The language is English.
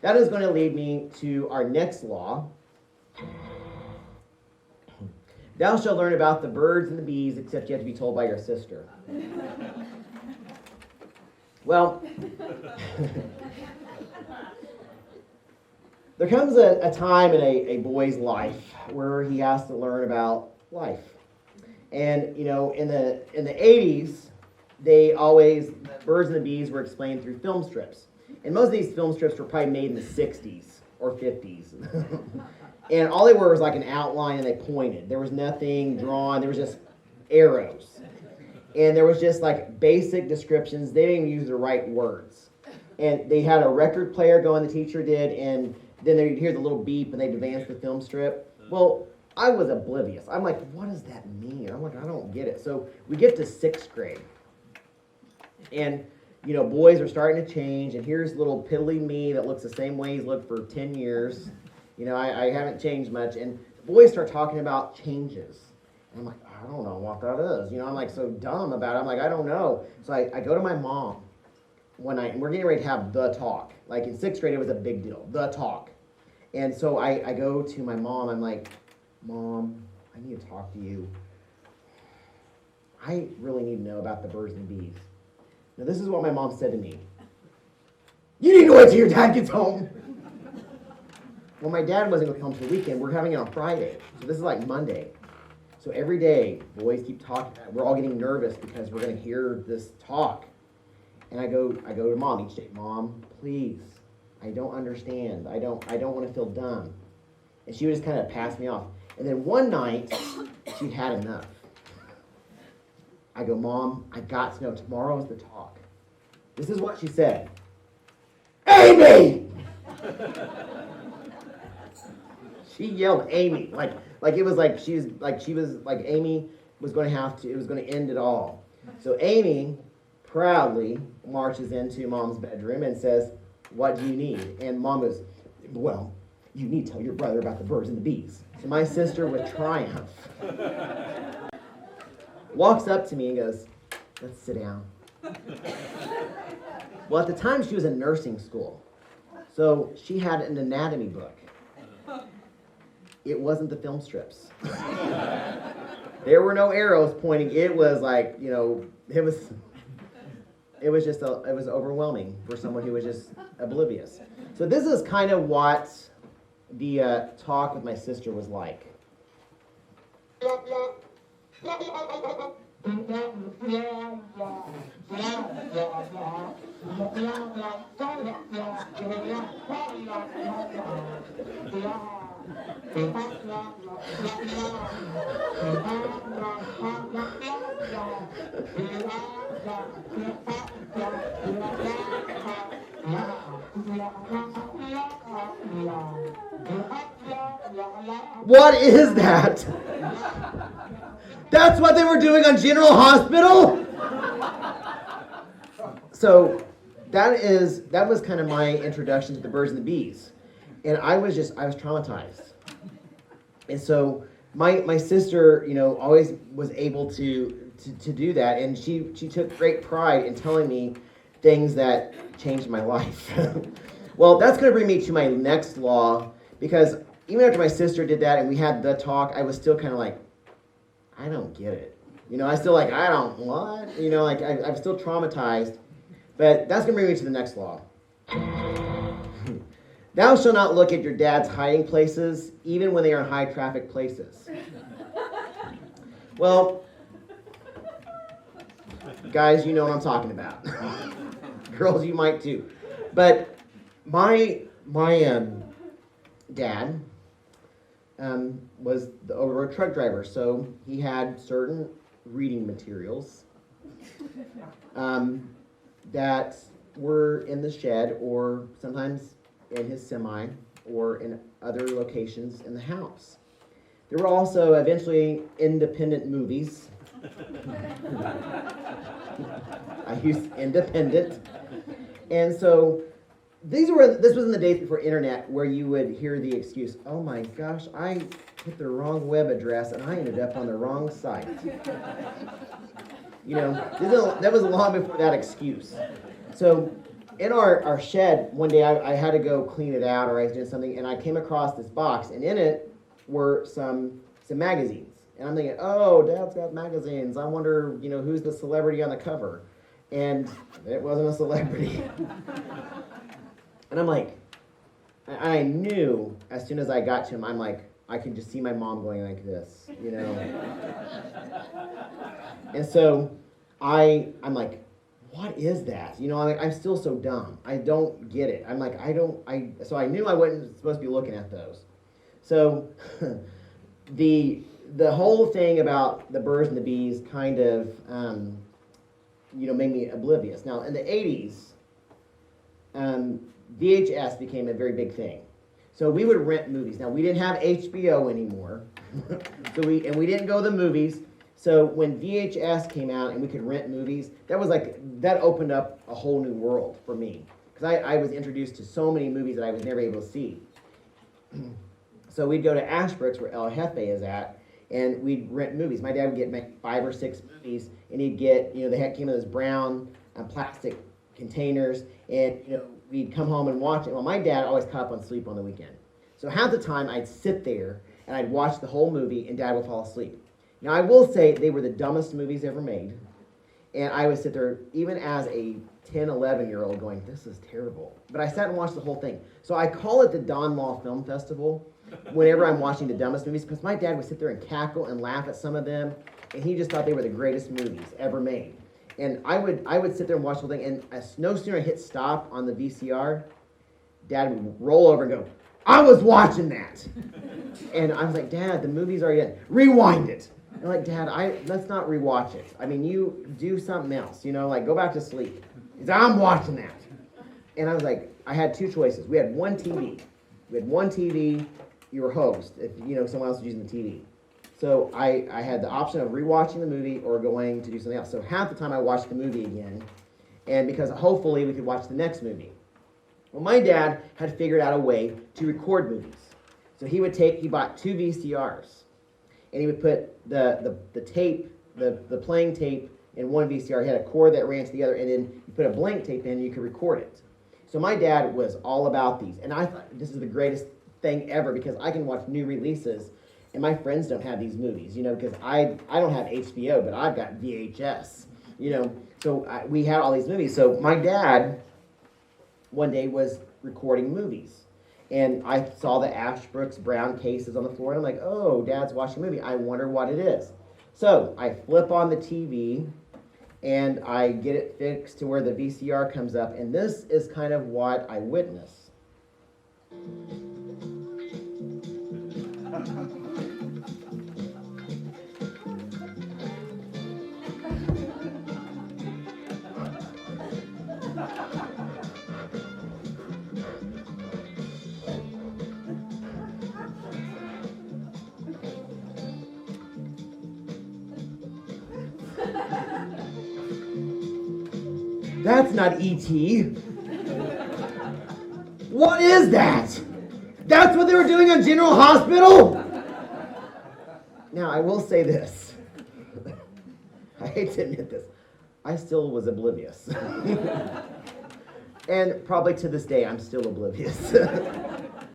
that is going to lead me to our next law. Thou shalt learn about the birds and the bees, except you have to be told by your sister. Well, there comes a time in a boy's life where he has to learn about life. And, in the 80s, the birds and the bees were explained through film strips. And most of these film strips were probably made in the 60s or 50s. And all they were was like an outline and they pointed. There was nothing drawn. There was just arrows. And there was just like basic descriptions. They didn't even use the right words. And they had a record player going, the teacher did, and then they'd hear the little beep and they'd advance the film strip. Well, I was oblivious. I'm like, what does that mean? I'm like, I don't get it. So we get to 6th grade. And, boys are starting to change. And here's little piddly me that looks the same way he's looked for 10 years. I haven't changed much. And the boys start talking about changes. And I'm like, I don't know what that is. I'm like so dumb about it. I'm like, I don't know. So I go to my mom one night, and we're getting ready to have the talk. Like in 6th grade, it was a big deal, the talk. And so I go to my mom. I'm like, Mom, I need to talk to you. I really need to know about the birds and bees. Now, this is what my mom said to me. You need to wait till your dad gets home. Well, my dad wasn't going to come till the weekend. We're having it on Friday. So this is like Monday. So every day, boys keep talking about it. We're all getting nervous because we're going to hear this talk. And I go to Mom each day. Mom, please. I don't understand. I don't want to feel dumb. And she would just kind of pass me off. And then one night, she'd had enough. I go, Mom, I got to know. Tomorrow is the talk. This is what she said. Amy! She yelled Amy. Like it was like she was like Amy was going to have to, it was going to end it all. So Amy proudly marches into Mom's bedroom and says, what do you need? And Mom goes, well, you need to tell your brother about the birds and the bees. So my sister, with triumph, walks up to me and goes, let's sit down. Well, at the time, she was in nursing school. So she had an anatomy book. It wasn't the film strips. There were no arrows pointing. It was like, it was overwhelming for someone who was just oblivious. So this is kind of what the talk with my sister was like. What is that? That's what they were doing on General Hospital? So that was kind of my introduction to the birds and the bees. And I was traumatized. And so my sister, always was able to do that. And she took great pride in telling me things that changed my life. Well, that's going to bring me to my next law, because even after my sister did that and we had the talk, I was still kind of like, I don't get it. I still like, I don't, what? I'm still traumatized. But that's going to bring me to the next law. Thou shalt not look at your dad's hiding places, even when they are in high traffic places. Well, guys, you know what I'm talking about. Girls, you might too. But my dad was the over-road truck driver, so he had certain reading materials that were in the shed, or sometimes in his semi, or in other locations in the house. There were also eventually independent movies. I used independent. And so this was in the days before internet, where you would hear the excuse, oh my gosh, I hit the wrong web address and I ended up on the wrong site. That was long before that excuse. So in our shed, one day I had to go clean it out, or I was doing something, and I came across this box, and in it were some magazines. And I'm thinking, oh, Dad's got magazines. I wonder, who's the celebrity on the cover? And it wasn't a celebrity. And I'm like, I knew as soon as I got to him, I'm like, I can just see my mom going like this, And so I'm like, what is that? I'm still so dumb. I don't get it. I'm like, so I knew I wasn't supposed to be looking at those. So the whole thing about the birds and the bees kind of, made me oblivious. Now, in the 80s, VHS became a very big thing. So we would rent movies. Now, we didn't have HBO anymore, we didn't go to the movies. So when VHS came out and we could rent movies, that opened up a whole new world for me, because I was introduced to so many movies that I was never able to see. So we'd go to Ashbrook's, where El Jefe is at, and we'd rent movies. My dad would get maybe 5 or 6 movies, and he'd get, they came in those brown plastic containers, and we'd come home and watch it. Well, my dad always caught up on sleep on the weekend. So half the time I'd sit there and I'd watch the whole movie and Dad would fall asleep. Now I will say they were the dumbest movies ever made. And I would sit there, even as a 10, 11-year-old, going, this is terrible. But I sat and watched the whole thing. So I call it the Don Law Film Festival whenever I'm watching the dumbest movies, because my dad would sit there and cackle and laugh at some of them, and he just thought they were the greatest movies ever made. And I would sit there and watch the whole thing, and no sooner I hit stop on the VCR, Dad would roll over and go, I was watching that. And I was like, Dad, the movie's already done. Rewind it. And I'm like, Dad, let's not rewatch it. I mean, you do something else, go back to sleep. He said, I'm watching that. And I was like, I had 2 choices. We had one TV. You were host, if someone else was using the TV. So I had the option of rewatching the movie or going to do something else. So half the time I watched the movie again, and because hopefully we could watch the next movie. Well, my dad had figured out a way to record movies. So he bought 2 VCRs, and he would put the tape, the playing tape in one VCR. He had a cord that ran to the other, and then you put a blank tape in and you could record it. So my dad was all about these, and I thought this is the greatest thing ever, because I can watch new releases, and my friends don't have these movies, because I don't have HBO, but I've got VHS, So we had all these movies. So my dad one day was recording movies, and I saw the Ashbrook's brown cases on the floor, and I'm like, oh, Dad's watching a movie. I wonder what it is. So I flip on the TV, and I get it fixed to where the VCR comes up, and this is kind of what I witnessed. That's not E.T. What is that? That's what they were doing on General Hospital? Now, I will say this. I hate to admit this. I still was oblivious. And probably to this day, I'm still oblivious.